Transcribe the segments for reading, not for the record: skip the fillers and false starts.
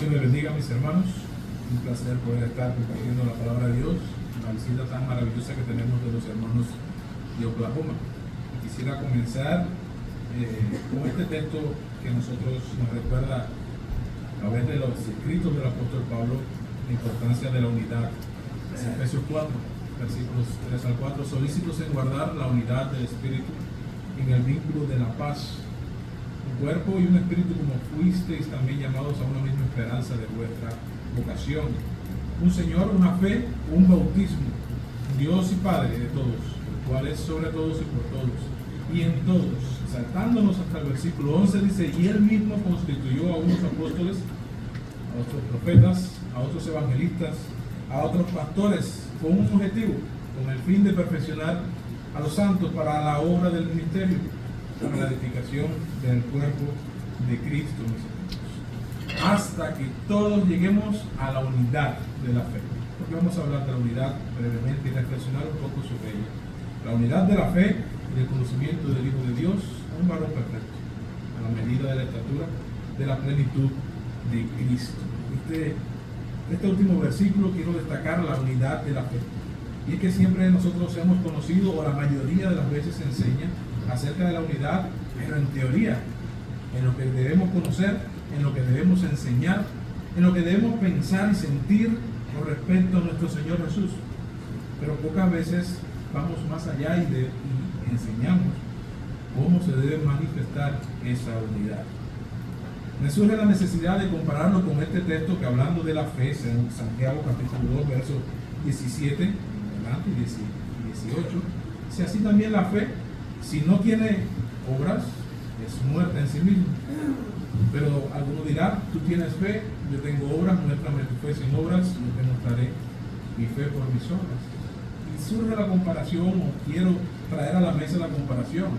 Dios les bendiga, mis hermanos. Un placer poder estar compartiendo la palabra de Dios, la visita tan maravillosa que tenemos de los hermanos de Oklahoma. Quisiera comenzar con este texto que nosotros nos recuerda a través de los escritos del apóstol Pablo la importancia de la unidad. Efesios 4, versículos 3 al 4, solícitos en guardar la unidad del Espíritu en el vínculo de la paz. Un cuerpo y un espíritu, como fuisteis también llamados a una misma esperanza de vuestra vocación. Un Señor, una fe, un bautismo, Dios y Padre de todos, el cual es sobre todos y por todos y en todos. Saltándonos hasta el versículo 11 dice: y Él mismo constituyó a unos apóstoles, a otros profetas, a otros evangelistas, a otros pastores, con un objetivo, con el fin de perfeccionar a los santos para la obra del ministerio, para la edificación del cuerpo de Cristo, mis hermanos, hasta que todos lleguemos a la unidad de la fe. Porque vamos a hablar de la unidad brevemente y reflexionar un poco sobre ella. La unidad de la fe y del conocimiento del Hijo de Dios, un varón perfecto, a la medida de la estatura de la plenitud de Cristo. Este último versículo quiero destacar la unidad de la fe. Y es que siempre nosotros hemos conocido, o la mayoría de las veces se enseña acerca de la unidad, pero en teoría, en lo que debemos conocer, en lo que debemos enseñar, en lo que debemos pensar y sentir con respecto a nuestro Señor Jesús. Pero pocas veces vamos más allá y enseñamos cómo se debe manifestar esa unidad. Me surge la necesidad de compararlo con este texto que, hablando de la fe, en Santiago capítulo 2, versos 17 adelante y 18, si así también la fe, si no tiene obras, es muerta en sí misma. Pero alguno dirá: tú tienes fe, yo tengo obras, muéstrame tu fe sin obras, yo te mostraré mi fe por mis obras. Y surge la comparación, o quiero traer a la mesa la comparación.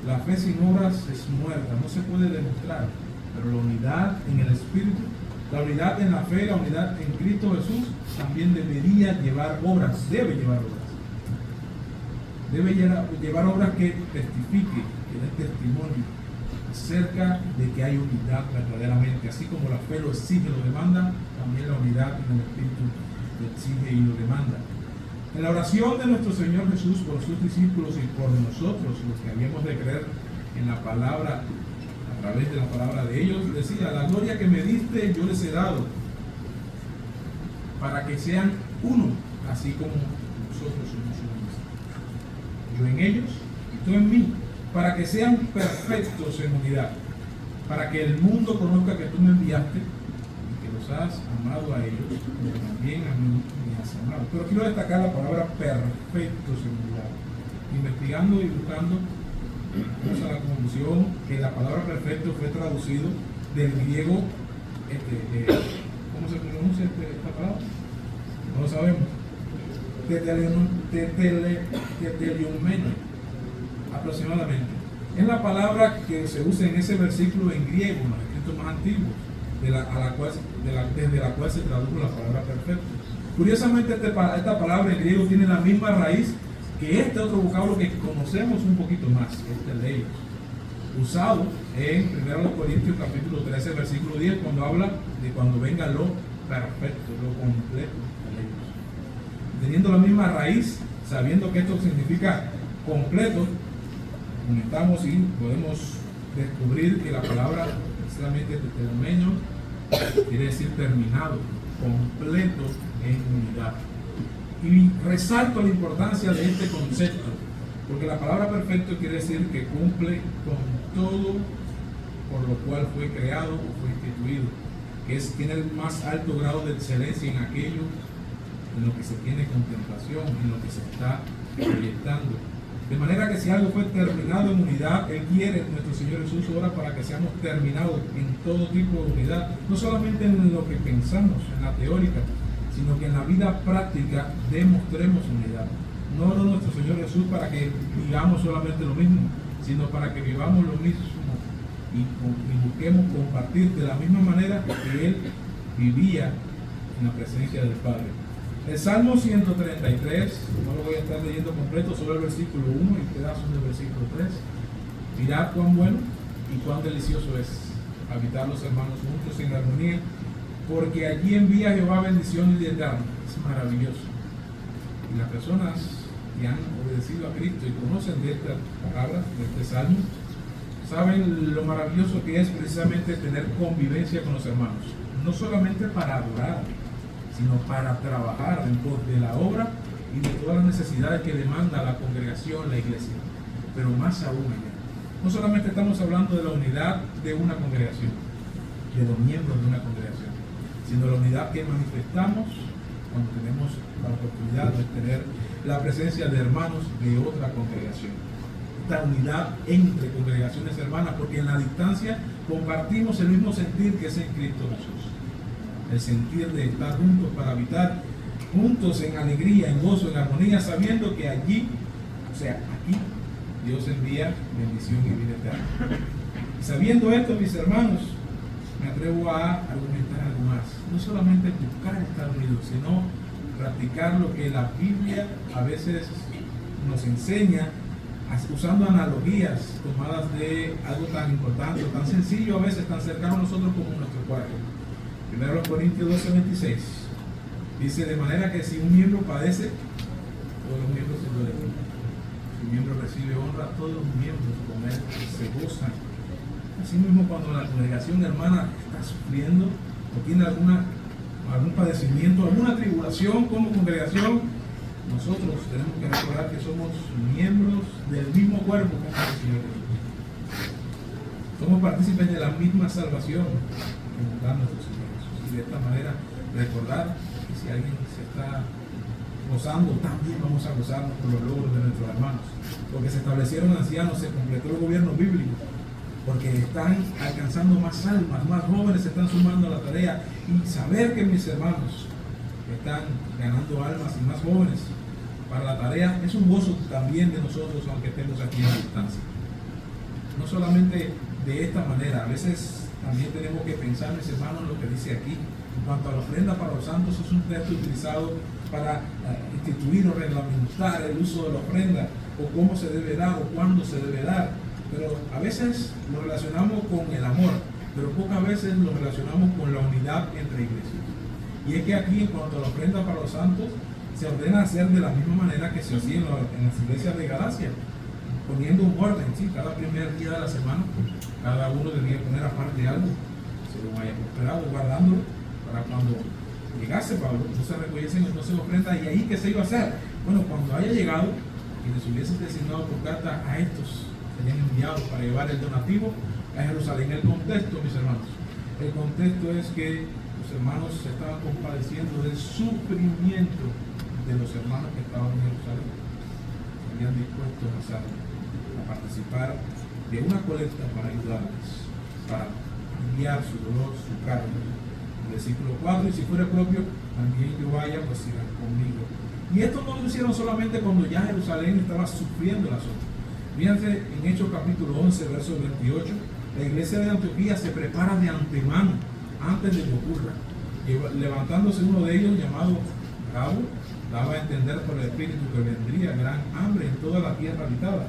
La fe sin obras es muerta, no se puede demostrar, pero la unidad en el Espíritu, la unidad en la fe, la unidad en Cristo Jesús, también debería llevar obras, debe llevar obras. Debe llevar obras que testifique, que dé testimonio acerca de que hay unidad verdaderamente. Así como la fe lo exige y lo demanda, también la unidad en el Espíritu lo exige y lo demanda. En la oración de nuestro Señor Jesús por sus discípulos y por nosotros, los que habíamos de creer en la palabra, a través de la palabra de ellos, decía: la gloria que me diste yo les he dado, para que sean uno, así como nosotros somos uno. Yo en ellos y tú en mí, para que sean perfectos en unidad, para que el mundo conozca que tú me enviaste y que los has amado a ellos, como también a mí me has amado. Pero quiero destacar la palabra perfectos en unidad. Investigando y buscando, vamos a la conclusión que la palabra perfecto fue traducido del griego, ¿cómo se pronuncia esta palabra? No lo sabemos. Teteleumene, aproximadamente. Es la palabra que se usa en ese versículo en griego, en los escritos más antiguos, desde la cual se tradujo la palabra perfecto. Curiosamente, esta palabra en griego tiene la misma raíz que este otro vocablo que conocemos un poquito más, teleios, usado en 1 Corintios capítulo 13, versículo 10, cuando habla de cuando venga lo perfecto, lo completo. Teniendo la misma raíz, sabiendo que esto significa completo, comentamos y podemos descubrir que la palabra, precisamente tetelomeno, quiere decir terminado, completo en unidad. Y resalto la importancia de este concepto, porque la palabra perfecto quiere decir que cumple con todo por lo cual fue creado o fue instituido, que tiene el más alto grado de excelencia en aquello en lo que se tiene contemplación, en lo que se está proyectando. De manera que si algo fue terminado en unidad, Él quiere, nuestro Señor Jesús, ora para que seamos terminados en todo tipo de unidad, no solamente en lo que pensamos, en la teórica, sino que en la vida práctica demostremos unidad. No ora nuestro Señor Jesús para que vivamos solamente lo mismo, sino para que vivamos lo mismo y busquemos compartir de la misma manera que Él vivía en la presencia del Padre. El Salmo 133, no lo voy a estar leyendo completo, solo el versículo 1 y pedazos del versículo 3. Mirad cuán bueno y cuán delicioso es habitar los hermanos juntos en armonía. porque allí envía Jehová bendición y eterna. Es maravilloso. Y las personas que han obedecido a Cristo y conocen de estas palabras, de este salmo, saben lo maravilloso que es precisamente tener convivencia con los hermanos. No solamente para adorar, sino para trabajar en pos de la obra y de todas las necesidades que demanda la congregación, la iglesia. Pero más aún allá. No solamente estamos hablando de la unidad de una congregación, de los miembros de una congregación, sino la unidad que manifestamos cuando tenemos la oportunidad de tener la presencia de hermanos de otra congregación. Esta unidad entre congregaciones hermanas, porque en la distancia compartimos el mismo sentir que es en Cristo Jesús. El sentir de estar juntos para habitar juntos en alegría, en gozo, en armonía, sabiendo que allí, o sea, aquí, Dios envía bendición y vida eterna. Y sabiendo esto, mis hermanos, me atrevo a argumentar algo más. No solamente buscar estar unidos, sino practicar lo que la Biblia a veces nos enseña, usando analogías tomadas de algo tan importante, tan sencillo, a veces tan cercano a nosotros como nuestro cuerpo. Primero Corintios 12:26 dice: de manera que si un miembro padece, todos los miembros se duelen. Si un miembro recibe honra, todos los miembros con él se gozan. Asimismo, cuando la congregación hermana está sufriendo o tiene algún padecimiento, alguna tribulación como congregación, nosotros tenemos que recordar que somos miembros del mismo cuerpo que el Señor Jesús. Somos partícipes de la misma salvación que nos da nuestro Señor Jesús. Y de esta manera recordar que si alguien se está gozando, también vamos a gozarnos por los logros de nuestros hermanos. Porque se establecieron ancianos, se completó el gobierno bíblico, porque están alcanzando más almas, más jóvenes se están sumando a la tarea, y saber que mis hermanos están ganando almas y más jóvenes para la tarea es un gozo también de nosotros, aunque estemos aquí a la distancia. No solamente de esta manera, a veces también tenemos que pensar, mis hermanos, lo que dice aquí. En cuanto a la ofrenda para los santos, es un texto utilizado para instituir o reglamentar el uso de la ofrenda, o cómo se debe dar, o cuándo se debe dar. Pero a veces lo relacionamos con el amor, pero pocas veces lo relacionamos con la unidad entre iglesias. Y es que aquí, en cuanto a la ofrenda para los santos, se ordena hacer de la misma manera que se hacía en las iglesias de Galacia, poniendo un orden, ¿sí? Cada primer día de la semana, cada uno debía poner aparte algo, se lo haya prosperado, guardándolo para cuando llegase Pablo, entonces recogiesen entonces ofrenda. ¿Y ahí qué se iba a hacer? Bueno, cuando haya llegado y les hubiesen designado por carta a estos, serían enviados para llevar el donativo a Jerusalén. El contexto, mis hermanos, el contexto es que los hermanos se estaban compadeciendo del sufrimiento de los hermanos que estaban en Jerusalén. Estarían dispuestos a participar de una colecta para ayudarles, para aliviar su dolor, su carga. Versículo 4: y si fuera propio, también yo vaya, pues irán conmigo. Y esto no lo hicieron solamente cuando ya Jerusalén estaba sufriendo el asunto. Fíjense en Hechos capítulo 11, verso 28, la iglesia de Antioquía se prepara de antemano, antes de que ocurra. Y levantándose uno de ellos, llamado Gabo, daba a entender por el Espíritu que vendría gran hambre en toda la tierra habitada,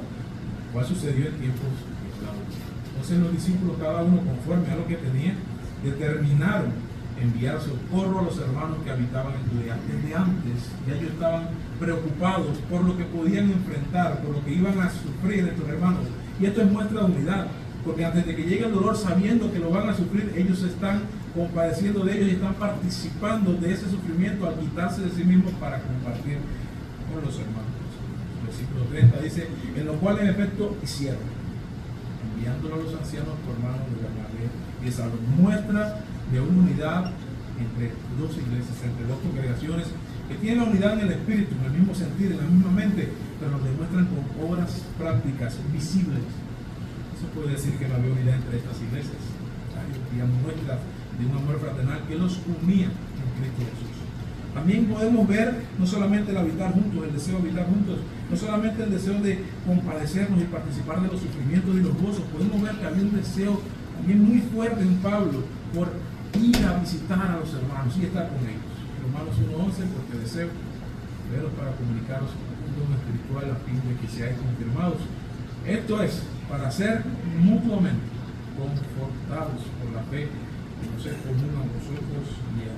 cual sucedió en tiempos esclavos. Entonces los discípulos, cada uno conforme a lo que tenía, determinaron enviar socorro a los hermanos que habitaban en Judea. Desde antes ya ellos estaban preocupados por lo que podían enfrentar, por lo que iban a sufrir estos hermanos. Y esto es muestra de unidad, porque antes de que llegue el dolor, sabiendo que lo van a sufrir, ellos se están compadeciendo de ellos y están participando de ese sufrimiento al quitarse de sí mismos para compartir con los hermanos. Versículo 30 dice: en lo cual en efecto hicieron, enviándolo a los ancianos por mano de Bernabé y de Saulo. Muestra de una unidad entre dos iglesias, entre dos congregaciones que tienen la unidad en el espíritu, en el mismo sentir, en la misma mente, pero lo demuestran con obras prácticas, visibles. Eso puede decir que no había unidad entre estas iglesias. Había muestras de un amor fraternal que los unía en Cristo Jesús. También podemos ver no solamente el habitar juntos, el deseo de habitar juntos, no solamente el deseo de compadecernos y participar de los sufrimientos y los gozos. Podemos ver que había un deseo también muy fuerte en Pablo por ir a visitar a los hermanos y estar con ellos. Romanos 1:11: porque deseo veros para comunicaros un don espiritual a fin de que seáis confirmados. Esto es para ser mutuamente confortados por la fe que nos es común a nosotros y a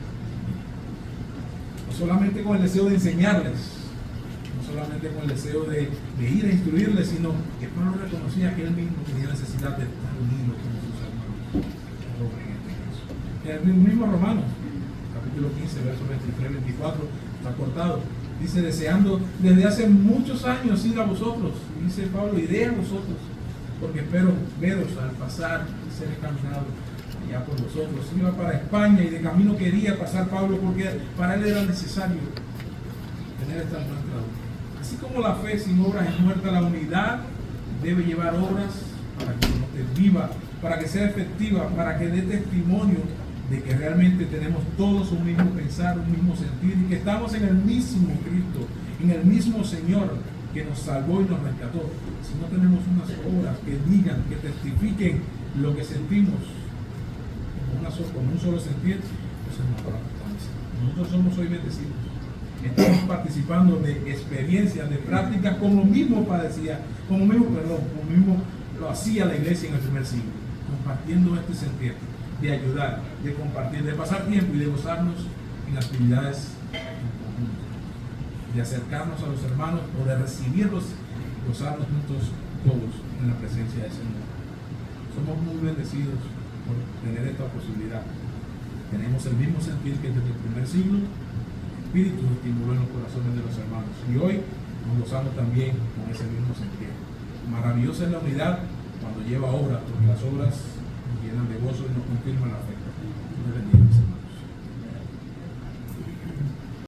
no solamente con el deseo de enseñarles, no solamente con el deseo de ir a instruirles, sino que Pablo reconocía que él mismo tenía necesidad de estar unido con sus hermanos. En este caso. En el mismo Romanos, capítulo 15, versos 23-24, está cortado. Dice, deseando desde hace muchos años ir a vosotros. Dice Pablo, iré a vosotros, porque espero veros al pasar y ser encaminado allá por vosotros. Iba para España y de camino quería pasar Pablo, porque para él era necesario tener esta muestra. Así como la fe sin obras es muerta, la unidad debe llevar obras para que esté viva, para que sea efectiva, para que dé testimonio de que realmente tenemos todos un mismo pensar, un mismo sentir, y que estamos en el mismo Cristo, en el mismo Señor que nos salvó y nos rescató. Si no tenemos unas obras que digan, que testifiquen lo que sentimos con un solo sentir, pues no habrá importancia. Nosotros somos hoy bendecidos. Estamos participando de experiencias, de prácticas, como mismo padecía, como mismo lo hacía la iglesia en el primer siglo, compartiendo este sentir, de ayudar, de compartir, de pasar tiempo y de gozarnos en actividades en conjunto, de acercarnos a los hermanos o de recibirlos, gozarnos juntos todos en la presencia del Señor. Somos muy bendecidos por tener esta posibilidad. Tenemos el mismo sentir que desde el primer siglo. El Espíritu estimuló en los corazones de los hermanos y hoy nos gozamos también con ese mismo sentir. Maravillosa es la unidad cuando lleva obras, porque las obras nos llenan de gozo y nos confirman la fe. Dios bendiga,